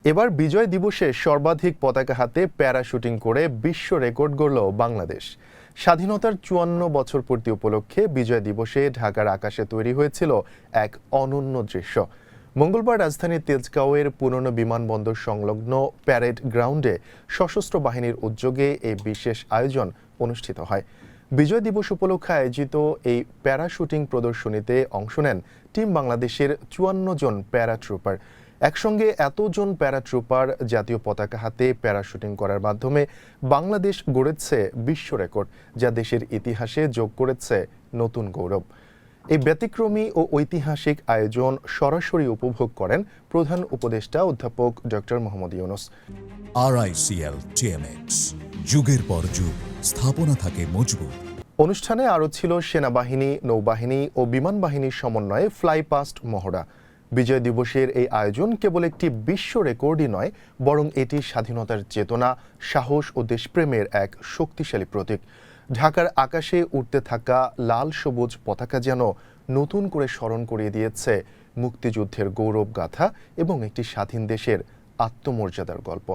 এবার বিজয় দিবসে সর্বাধিক পতাকা হাতে প্যারাশুটিং করে বিশ্ব রেকর্ড গড়ল বাংলাদেশ। স্বাধীনতার ৫৪ বছর পূর্তি উপলক্ষে বিজয় দিবসে ঢাকার আকাশে তৈরি হয়েছিল এক অনন্য দৃশ্য। মঙ্গলবার রাজধানীর তেজগাঁওয়ের পুরনো বিমানবন্দর সংলগ্ন প্যারেড গ্রাউন্ডে সশস্ত্র বাহিনীর উদ্যোগে এই বিশেষ আয়োজন অনুষ্ঠিত হয়। বিজয় দিবস উপলক্ষে আয়োজিত এই প্যারাশুটিং প্রদর্শনীতে অংশ নেন টিম বাংলাদেশের ৫৪ জন প্যারাট্রুপার। একসঙ্গে এতজন প্যারাট্রুপার জাতীয় পতাকা হাতে প্যারাশুটিং করার মাধ্যমে বাংলাদেশ গড়েছে বিশ্ব রেকর্ড, যা দেশের ইতিহাসে যোগ করেছে নতুন গৌরব। এই ব্যতিক্রমী ও ঐতিহাসিক আয়োজন সরাসরি উপভোগ করেন প্রধান উপদেষ্টা অধ্যাপক doctor Mohammad Yunus. RICL TMX, যুগের পর যুগ স্থাপনা থাকে মজবুত। অনুষ্ঠানে আরও ছিল সেনাবাহিনী, নৌবাহিনী ও বিমান বাহিনীর সমন্বয়ে ফ্লাই পাস্ট মহড়া। বিজয় দিবসের এই আয়োজন কেবল একটি বিশ্ব রেকর্ডই নয়, বরং এটি স্বাধীনতার চেতনা, সাহস ও দেশপ্রেমের এক শক্তিশালী প্রতীক। ঢাকার আকাশে উড়তে থাকা লাল সবুজ পতাকা যেন নতুন করে স্মরণ করিয়ে দিয়েছে মুক্তিযুদ্ধের গৌরব গাথা এবং একটি স্বাধীন দেশের আত্মমর্যাদার গল্প।